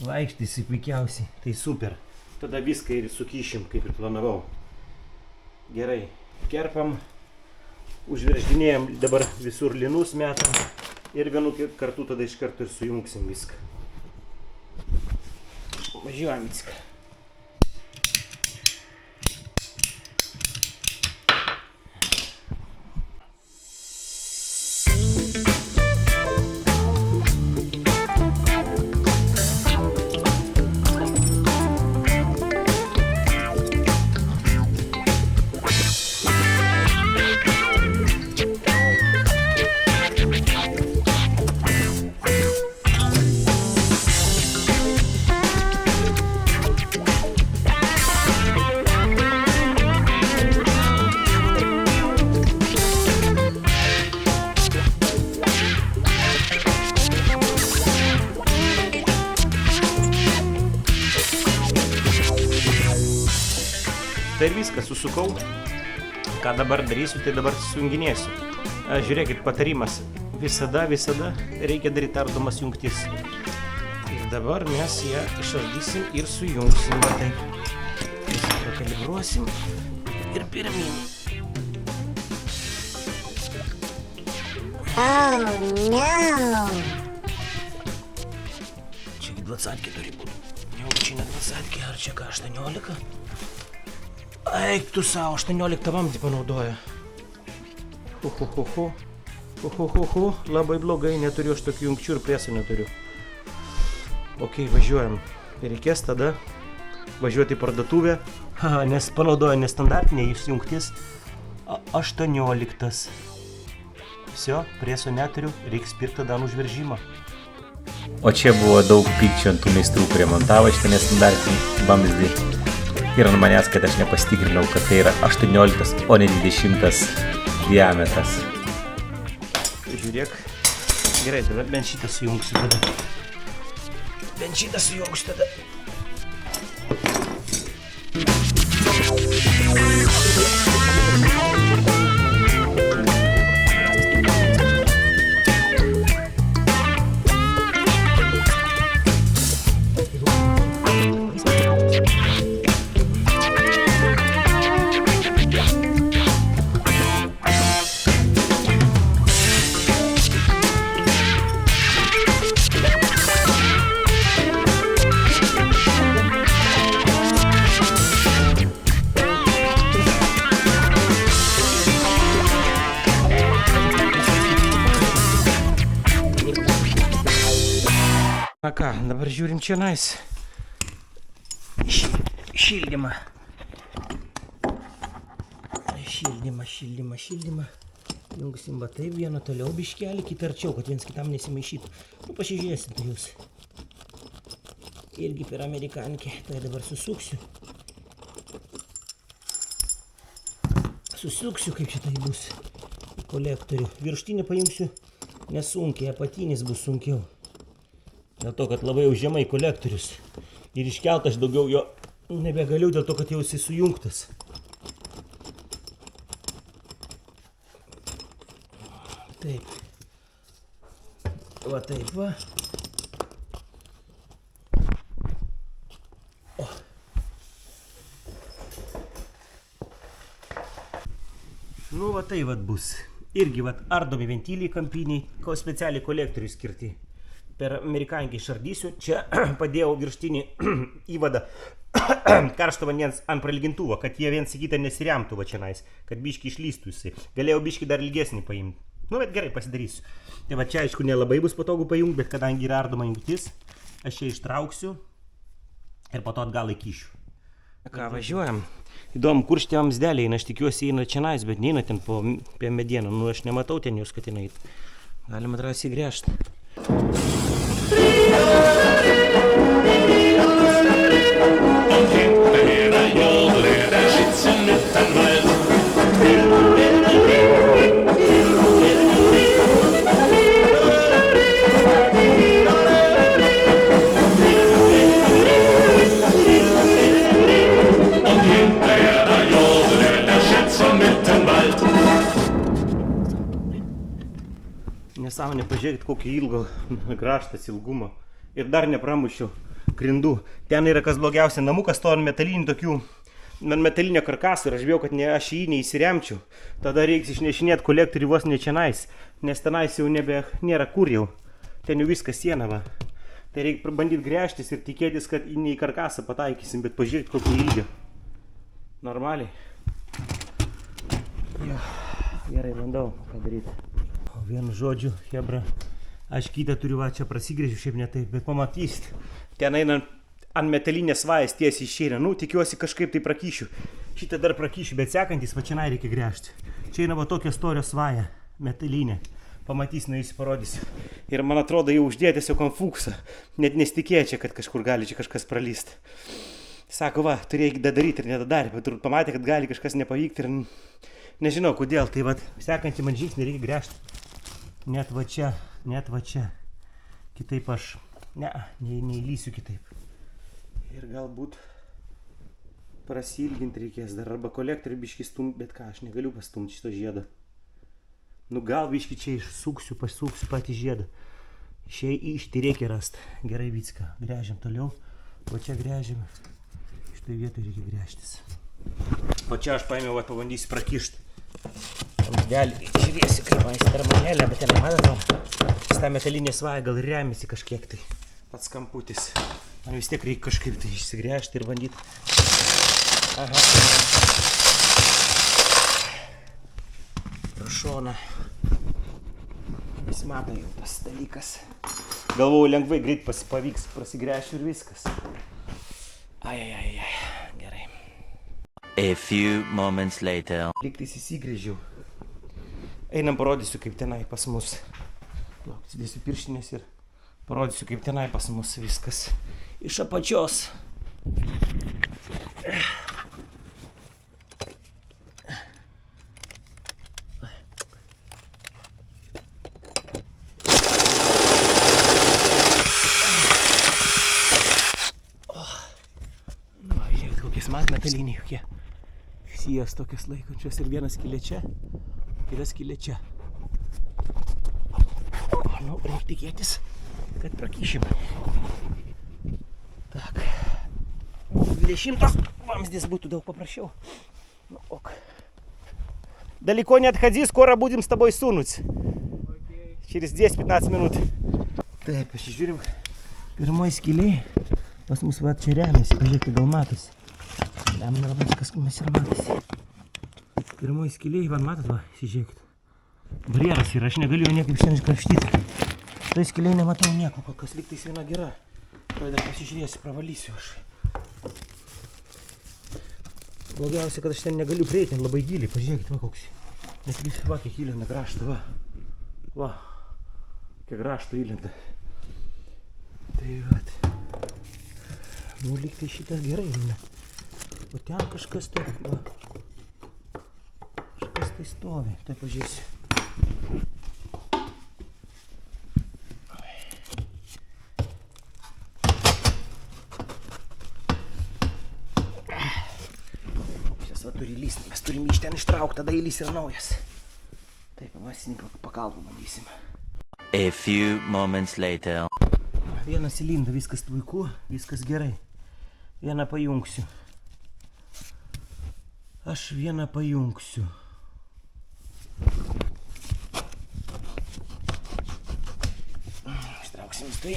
vaikštys puikiausiai, tai super. Tada viską ir sukišim, kaip ir planavau. Gerai, kerpam, užverždinėjam dabar visur linus metam ir vienu kartu tada iš karto ir sujungsim viską. Važiuojam viską. Tai ir viską susukau. Ką dabar darysiu, tai dabar sujunginėsiu. Žiūrėkit, patarimas. Visada reikia daryti ardomas jungtis. Ir dabar mes ją išardysim ir sujungsim. Va taip. Viską pakalibruosim ir pirmyn. Čia 20 turi būti. Čia ne 20, ar čia ką, 18? Eik tu savo, 18 vamzdį panaudoja. Labai blogai, neturiu aš tokių jungčių ir presų neturiu. Ok, važiuojam. Reikės tada važiuoti į parduotuvę, nes panaudoja nestandartinė jungtis 18. Visio, preso neturiu, reiks pirkti tada užveržimą. O čia buvo daug pykčio ant tų meistrų, kurie montavo šitą nestandartinį vamzdį. Ir ant manęs, kad aš nepasitikrinau, kad tai yra 18, o ne 20 diametras. Žiūrėk. Gerai, tada bent šitą sujungsiu tada. Na ką, dabar žiūrim čia nais. Šildymą. Šildymą. Jungsim va taip, vieną toliau biškelį, kitą arčiau, kad viens kitam nesimaišytų. Nu, pasižiūrėsim tai jūs. Irgi per amerikankę. Tai dabar susuksiu. Kaip šitai bus kolektorių. Virštinį paimsiu nesunkiai, apatinis bus sunkiau. Dėl to, kad labai jau žemai kolektorius. Ir iškeltą aš daugiau jo nebegaliu, dėl to, kad jau jisai sujungtas. Taip. Va taip va. O. Nu va tai va bus. Irgi va ardomi ventiliai kampiniai, specialiai kolektoriui skirti. Per amerikankę išardysiu. Čia padėjau virštinį įvadą karšto vandens ant prailgintuvo, kad jie viens į kitą nesiremtų va čianais, kad biškį išlystų jisai. Galėjau biškį dar ilgesnį paimti. Nu, bet gerai, pasidarysiu. Tai va čia, aišku, nelabai bus patogu pajungti, bet kadangi yra ardoma jungtis, aš čia ištrauksiu ir po to atgal įkišiu. Ką, važiuojam. Įdomu, kur šitie vamzdeliai eina, aš tikiuosi eina čianais, bet neina ten apie medieną. Nu, aš nematau ten jūs, kad eina. Galima drąsiai gręžti. Nesąmonė, pažiūrėkit, kokį ilgo graštas ilgumo. Ir dar nepramušiau grindų. Ten yra kas blogiausia, namukas to ant metalinių tokių, ant metalinio karkaso ir aš bijau, kad aš jį neįsiremčiau. Tada reiks išnešinėti kolektorių vos ne čianais, nes tenais jau nėra kur jau. Ten jau viskas siena va. Tai reikia bandyti gręžtis ir tikėtis, kad ne į karkasą pataikysim, bet pažiūrėkit, kokį ilgio. Normaliai. Jo, gerai, bandau ką daryti. Vienu žodžiu, hebra, aš kitą turiu, va čia prasigrėžiu, šiaip ne taip, bet pamatysit, ten eina ant metalinės svajas tiesiai išeina, nu, tikiuosi kažkaip tai prakyšiu, šitą dar prakyšiu, bet sekantis, va čia reikia gręžti, čia eina va tokia storio svaja, metalinė, pamatys, nu, parodysiu, ir man atrodo, jau uždėtis jau konfuksą, net nesitikėčiau, kad kažkur gali čia kažkas pralysti, sako, va, turėjai daryti ir nedadarė, bet pamatė, kad gali kažkas nepavykti ir nežinau kodėl, tai va, sekantį man žingsnį reikia gręžti. Net va čia. Kitaip aš, neįlysiu kitaip. Ir galbūt prasilginti reikės dar, arba kolektorių biškį stumti, bet ką, aš negaliu pastumti šito žiedo. Nu gal biškį čia pasuksiu patį žiedą. Išti reikia rasti. Gerai viską, gręžiam toliau. O čia gręžiam. Šitoj vietoj reikia gręžtis. O čia aš paėmiau, pabandysiu prakišti. Vamzdelį, žiūrėsiu, kaip man įsidara manelė, bet ten matau, šitą metalinę svają gal remiasi kažkiek tai pats kamputis. Man vis tiek reikia kažkaip tai išsigręžti ir bandyti. Aha. Prašona. Jis mato jau tas dalykas. Galvoju, lengvai greit pavyks prasigręžti ir viskas. Ai, gerai. A few moments later. Lygtais įsigrėžiau. Einam, parodysiu, kaip tenai pas mus. Atsidėsiu pirštinės ir parodysiu, kaip tenai pas mus viskas iš apačios. Žiūrėk, kokias mat metaliniai jokie. Sijas tokias laikančios ir vienas skylė čia. Yra skylė čia. Nu, reikia tikėtis, kad prakyšim. Так. 20 вамздесь būtų daug paprasčiau. Ну, ок. Далеко не отходи, скоро будем с тобой сунуть. Через 10-15 минут. Taip, pasižiūrim. Pirmoji skylė. Pas mus va čia remiasi, pažiūrėkite, gal matosi. Jam nelabai kas mums ir matosi. Pirmoji skylė, Ivan, matot, va, žiūrėkit. Barjeras yra, aš negaliu niekaip šiandien krapštyti. Štai skiliai nematau nieko, kol kas lygtais viena gera. Tuoj dar pasižiūrėsiu, pravalysiu aš. Blogiausia, kad aš ten negaliu prieiti, ten labai giliai, pažiūrėkit, va koks. Net lyg va, kiek įlenda graštą, va. Va, kiek graštą įlenda. Tai vat. Nu, lyg tai šitas gerai įlenda. O ten kažkas tai, va. Kažkas tai stovi, tai pažiūrėsiu. Mes turime iš ten ištraukti, tada įlys ir naujas. Taip, pamasinį pakalbą bandysim. A few moments later. Vienas įlinda, viskas puiku, viskas gerai. Vieną pajungsiu. Aš vieną pajungsiu. Ištrauksim tai.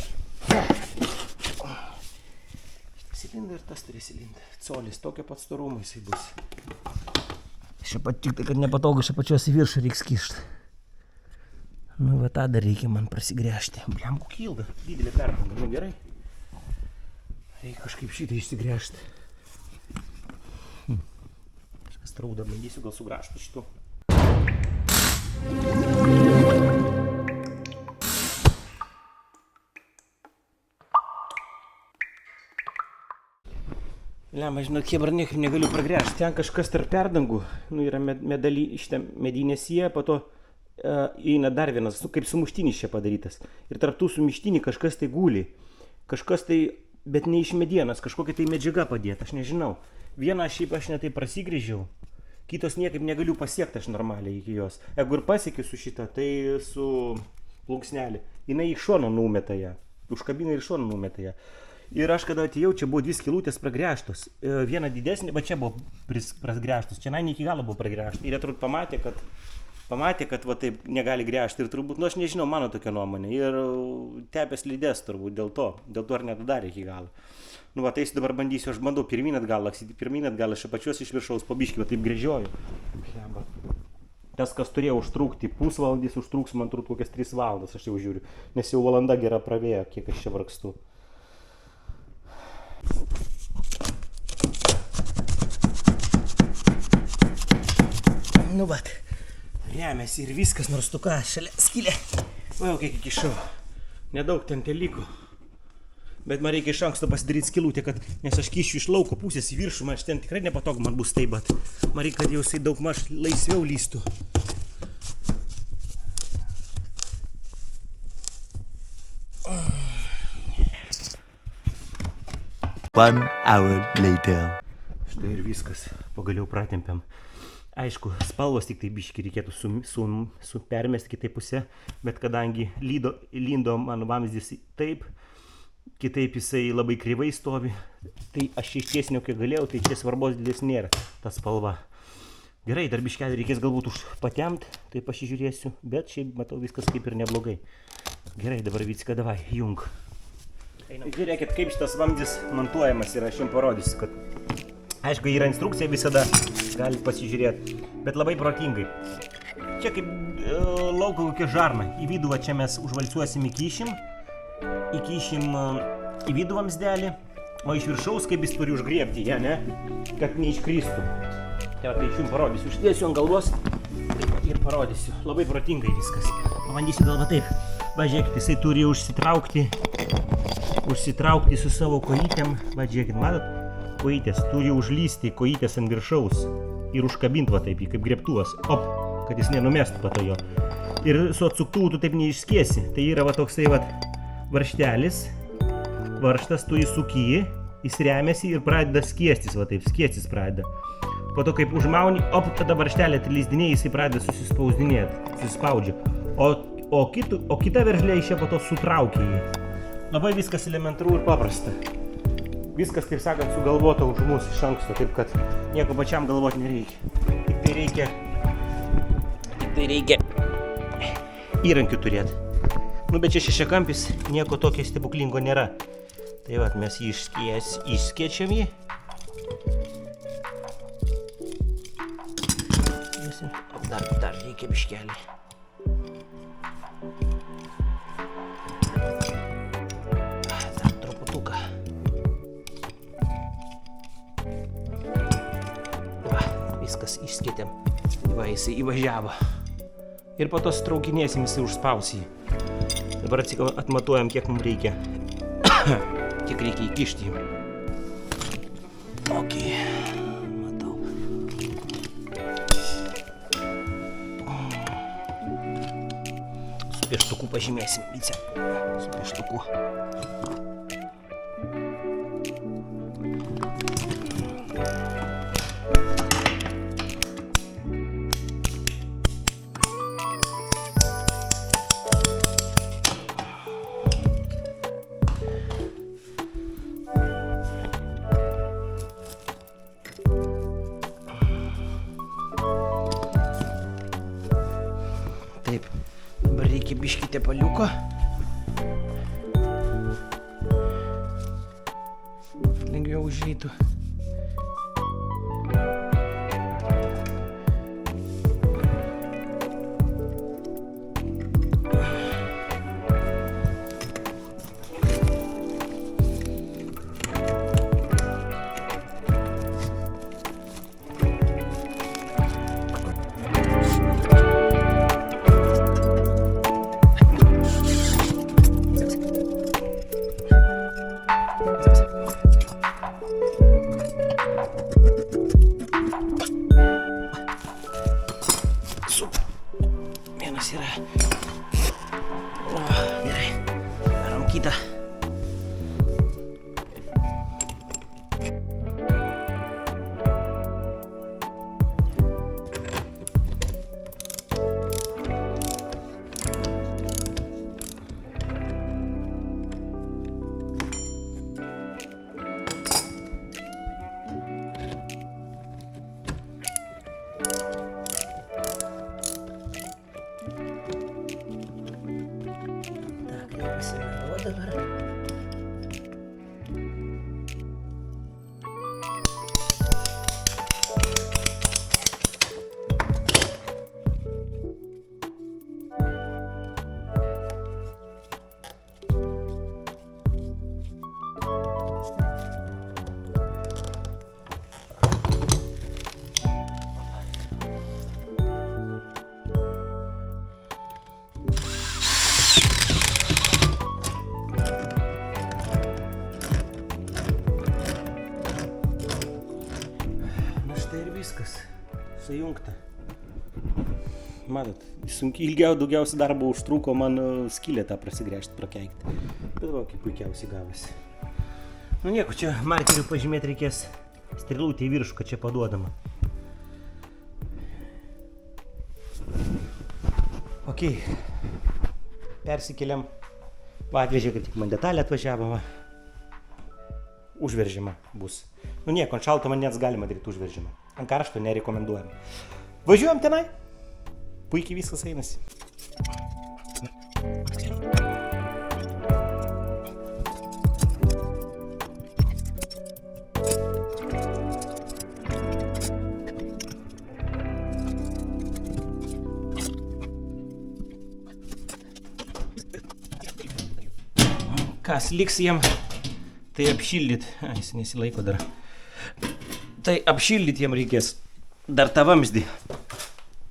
Šitas įlinda ir tas turės įlinda. Colis, tokio pat storumo jisai bus. Šiaip tik tai, kad nepatogu, šiaip pačios į viršų reiks kišti. Nu, va tą dar reikia man prasigręžti. Bliam, kokį ilgą, didelį perpangą, nu gerai. Reikia kažkaip šitą išsigręžti. Kažkas trauda, bandysiu gal sugrąžti šitų. Lemba, žinot, hebra niekaip negaliu pragręžti. Ten kažkas tarp perdangų, nu, yra šitą medinė sija, po to eina dar vienas, kaip sumuštinis čia padarytas. Ir tarp tų sumuštinį kažkas tai guli. Kažkas tai, bet ne iš medienos, kažkokia tai medžiaga padėta, aš nežinau. Vieną šiaip aš netai prasigrįžiau, kitos niekaip negaliu pasiekti aš normaliai iki jos. Jeigu ir pasiekiu su šitą, tai su plunksnelį. Jinai iš šono numeta ją, užkabina ir iš šono numeta ją. Ir aš kada atėjau, čia buvo 2 skylutės pragręžtos. Viena didesnė, bet čia buvo pragręžtos. Čia ne iki galo buvo pragręžta. Ir jie turbūt pamatė, kad va taip negali gręžti. Ir turbūt, nu aš nežinau, mano tokia nuomonė. Ir tepės lydės turbūt dėl to ir nedadarė iki galo. Nu va, tai dabar bandysiu, aš bandau pirmyn atgal, aš apačios iš viršaus pabiškį, va taip gręžioju. Tas, kas turėjo užtrukti pusvalandis, užtruks man turbūt kokias 3 valandas, aš jau žiūriu. Nes jau valanda gera pravėjo, kiek aš čia vargstu. Nu vat, remiasi ir viskas, nors tu ką, šalia skylė. Va jau kiek įkišau. Nedaug ten liko. Bet man reikia iš anksto pasidaryti skylutę, nes aš kišiu iš lauko pusės į viršų, man ten tikrai nepatogu man bus taip, bet man reikia, kad jau jisai daug maž laisviau lystų. 1 hour later. Štai ir viskas, pagaliau pratempėm. Aišku, spalvos tik tai biškį reikėtų permesti kitai pusę, bet kadangi lindo mano vamzdis taip, kitaip jisai labai kreivai stovi, tai aš ištiesniau kiek galėjau, tai čia svarbos didelės nėra ta spalva. Gerai, dar biškelį reikės galbūt patemti, tai pasižiūrėsiu, bet šiaip matau viskas kaip ir neblogai. Gerai, dabar Vicka, davai, jung. Žiūrėkit, kaip šitas vamzdis montuojamas ir aš jums parodysiu, kad aišku, yra instrukcija visada, galite pasižiūrėti, bet labai protingai. Čia kaip lauko kokia žarna, į vidų čia mes užvalcuosim įkišim į vidų vamzdelį, o iš viršaus kaip jis turi užgriebti ją, ne, kad neiškristų. Tai va, tai jums parodysiu, uždėsiu ant galvos ir parodysiu, labai protingai viskas. Pabandysiu galva taip, va žiūrėkit, jisai turi užsitraukti su savo kojytėm, va žiūrėkit, matot? Kojytės turi užlysti kojytės ant viršaus ir užkabinti va taip, kaip grėbtuvas, kad jis nenumestų pato jo. Ir su atsuktuvu tu taip neišskiesi, tai yra va toksai va varžtelis, varžtas tu įsukyji, jis remiasi ir pradeda skiestis, va taip, skiestis pradeda. Po to kaip užmauni, tada varžtelė atleisdinė, jisai pradeda susispaudžia. O kita veržlė iš čia po to sutraukia jį. Labai viskas elementaru ir paprasta. Viskas, taip sakant, sugalvota už mus iš anksto, taip kad nieko pačiam galvoti nereikia. Tik tai reikia įrankių turėti. Nu, bet čia šešiakampis, nieko tokio stebuklingo nėra. Tai vat, mes jį išskiečiam jį. Dar reikia biškelį. galas išskėtėm. Va, jisai įvažiavo. Ir po to sutraukinėsim, jisai užspaus jį. Dabar atmatuojam, kiek mums reikia. Kiek reikia įkišti jį. Ok. Matau. Su pieštuku pažymėsim, Vice. Su pieštuku. Taip, dabar reikia biškį tepaliuko. Lengviau užeitų. Vienas yra. O, gerai. Darom kitą. Dabar. Viskas sujungta. Matot, daugiausiai darbo užtruko man skylę tą prasigręžti, prakeikti. Bet va, kaip puikiausiai gavosi. Nu nieko, čia markeriu pažymėti reikės strilutį į viršų, kad čia paduodama. Ok. Persikeliam. Va, atvežė, kad tik man detalė atvažiavo. Va. Užveržima bus. Nu nieko, ant šalto vandens galima daryti užveržimą. Ant karšto nerekomenduojam. Važiuojam tenai. Puikiai viskas einasi. Kas liks jiem? Tai apšildyt. Jis nesilaiko dar. Tai apšildyt jiem reikės dar tą vamzdį.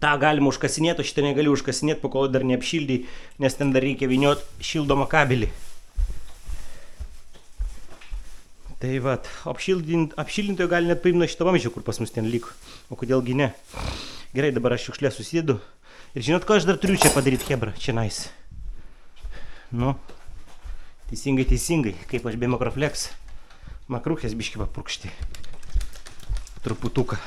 tą galima užkasinėti, o šitą negaliu užkasinėti, pakol dar neapšildai, nes ten dar reikia vyniot šildomą kabelį. Tai vat, apšildintojo gali net paimti nuo šito vamzdžio, kur pas mus ten liko. O kodėlgi ne? Gerai, dabar aš šiukšlę susidėdu. Ir žinot, ko aš dar turiu čia padaryti, hebra, čia nais. Nu, teisingai, kaip aš be makroflex. Makruchės biškį papurkšti. Truputuką.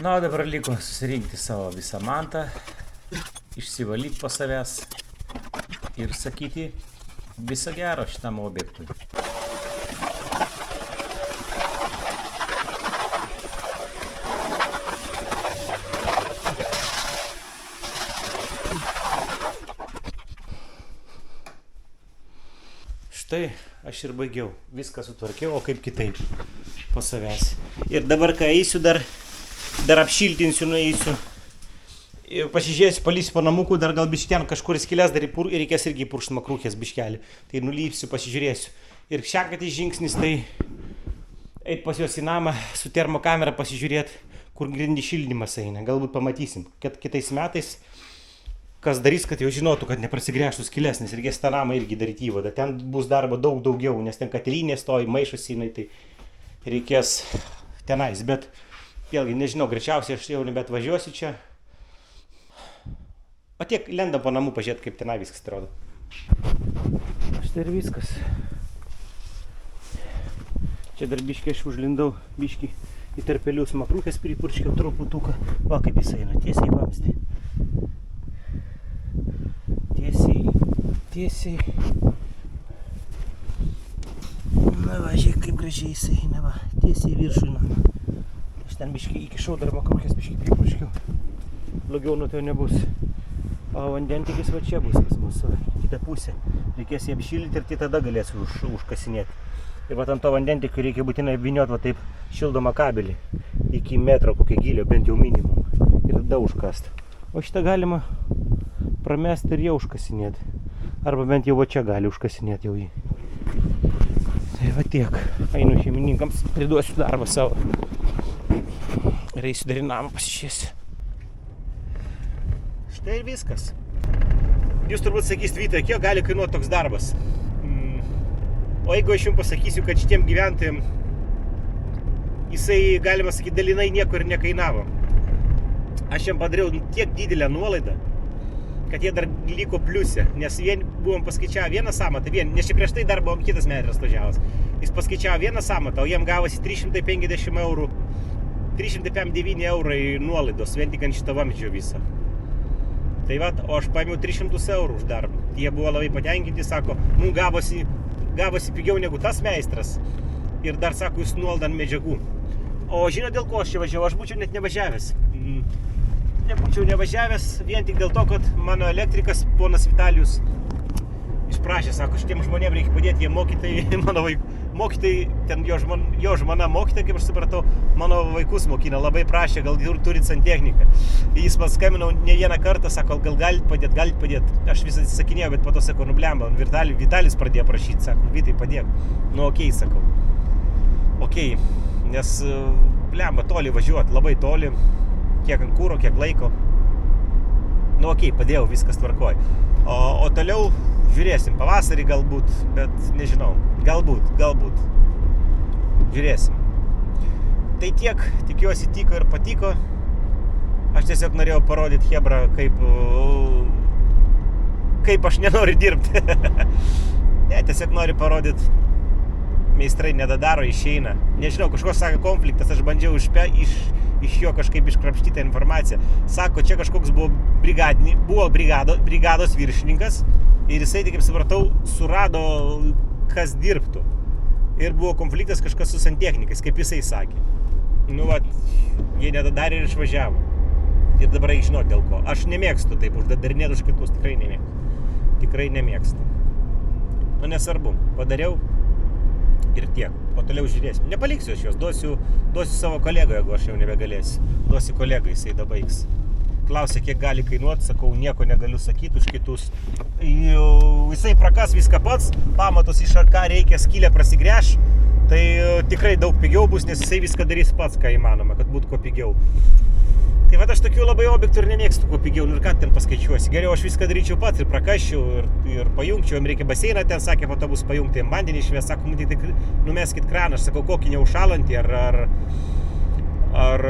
Na, dabar liko susirinkti savo visą mantą, išsivalyti po savęs ir sakyti viso gero šitam objektui. Štai aš ir baigiau. Viską sutvarkiau, o kaip kitaip po savęs. Ir dabar, kai eisiu, dar apšiltinsiu, nueisiu. Ir pasižiūrėsiu, palysiu po namukų, dar gal biškį ten kažkur skylės, dar reikės irgi purkšt makrūkės biškelį. Tai nulypsiu, pasižiūrėsiu. Ir sekantis žingsnis, tai eit pas juos į namą, su termokamera pasižiūrėti, kur grindį šildymas eina. Galbūt pamatysim, kad kitais metais kas darys, kad jau žinotų, kad neprasigręžtų skylės, nes reikės tą namą irgi daryti įvadą. Ten bus darbo daug daugiau, nes ten katilinė stovi, maišas įnai, tai reikės tenais. Bet vėlgi, nežinau, greičiausiai aš jau nebet važiuosiu čia. O tiek lendam po namų pažiūrėti, kaip tenai viskas atrodo. Štai ir viskas. Čia dar biškį aš užlindau, biškį į tarpelius makrūkės pripurškiau truputuką. Va, kaip jis eina, tiesiai vamzdį. Tiesiai. Na va, žiūrėk, kaip gražiai jis eina, va, tiesiai viršų namą. Aš ten biškį įkišau dar makrūkės, biškį pripurškiau. Blogiau nuo to nebus. O vandentikis va čia bus pas mus, kitą pusę. Reikės jį apšildyti ir tai tada galėsiu užkasinėti. Ir va ant to vandentikio reikia būtinai apvynioti va taip šildomą kabelį. Iki metro kokio gylio, bent jau minimum. Ir tada užkast. O šitą galima pramesti ir jau užkasinėti. Arba bent jau va čia gali užkasinėti jau jį. Tai va tiek. Einu šeimininkams, priduosiu darbą savo. Ir eisiu dar į namą pasižiūrėsiu. Štai ir viskas. Jūs turbūt sakysit, Vytai, kiek gali kainuoti toks darbas? O jeigu aš jums pasakysiu, kad šitiem gyventojim jisai, galima sakyti, dalinai nieko ir nekainavo. Aš jam padariau tiek didelę nuolaidą, kad jie dar liko pliuse, nes buvom paskaičiavę vieną sąmatą, nes čia prieš tai dar buvo kitas metras važiavęs. Jis paskaičiavo vieną sąmatą, o jiem gavosi 350 eurų, 359 eurai nuolaidos, vien tik ant šito vamzdžio viso. Tai va, o aš paėmiau 300 eurų už darbą. Jie buvo labai patenkinti, sako, gavosi pigiau negu tas meistras. Ir dar sako, jūs nuolaidą ant medžiagų. O žinot, dėl ko aš čia važiavau? Aš būčiau net nevažiavęs. Nebūčiau nevažiavęs vien tik dėl to, kad mano elektrikas, ponas Vitalijus, išprašė, sako, šitiem žmonėm reikia padėti, jie mokytojai, mano mokytojai, ten jo žmona mokytoja, kaip aš supratau, mano vaikus mokina, labai prašė, gal turit santechniką. Jis man skambino ne vieną kartą, sako, gal galit padėti. Aš vis atsisakinėjau, bet po to sakau, blemba, Vitalijus pradėjo prašyti, sako, Vytai, padėk. Nu, okei, sakau. Okei, nes, blemba, toli važiuoti, labai toli, kiek ant kūro, kiek laiko. Nu, okei, padėjau, viskas tvarkoj. O toliau žiūrėsim, pavasarį galbūt, bet nežinau, galbūt. Žiūrėsim. Tai tiek, tikiuosi tiko ir patiko. Aš tiesiog norėjau parodyti Hebrą, kaip aš nenoriu dirbti. Ne, tiesiog noriu parodyti, meistrai nedadaro, išeina. Nežinau, kažkoks sako konfliktas, aš bandžiau iš jo kažkaip iškrapštyti informaciją. Sako, čia kažkoks buvo brigados viršininkas ir jisai, kaip supratau, surado, kas dirbtų. Ir buvo konfliktas kažkas su santechnikais, kaip jisai sakė. Nu, va, jie nedadarė ir išvažiavo. Ir dabar reikia žinoti dėl ko. Aš nemėgstu taip uždarinėti už kitus, tikrai nemėgstu. Nu, nesvarbu, padariau ir tiek. O toliau žiūrėsim. Nepaliksiu aš juos, duosiu savo kolegą, jeigu aš jau nebegalėsiu. Duosiu kolegai, jisai dabaigs. Klausė, kiek gali kainuoti, sakau, nieko negaliu sakyti už kitus. Jisai prakas viską pats, pamatus iš ką reikia, skylę prasigręš, tai tikrai daug pigiau bus, nes jisai viską darys pats, ką įmanoma, kad būtų kuo pigiau. Tai va, aš tokių labai objektų ir nemėgstu kuo pigiau, ir ką ten paskaičiuosi. Geriau aš viską daryčiau pats ir prakaščiau ir pajungčiau, jam reikia baseiną, ten sakė, po to bus pajungti, jam vandenį išvės, sako, tai numeskit kraną, aš sakau, kokį neužšalantį, ar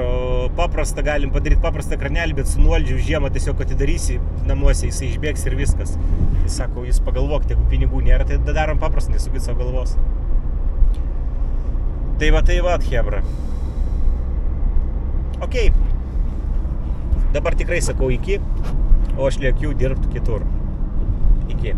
paprastą galim padaryti paprastą kranelį, bet su nuoldžiu žiemą tiesiog atidarysi namuose, jisai išbėgs ir viskas. Jis sako, jūs pagalvokite, jeigu pinigų nėra, tai darom paprastą, nesukit savo galvos. Tai va, Hebra. Okei. Dabar tikrai sakau iki, o aš liekiu dirbti kitur. Iki.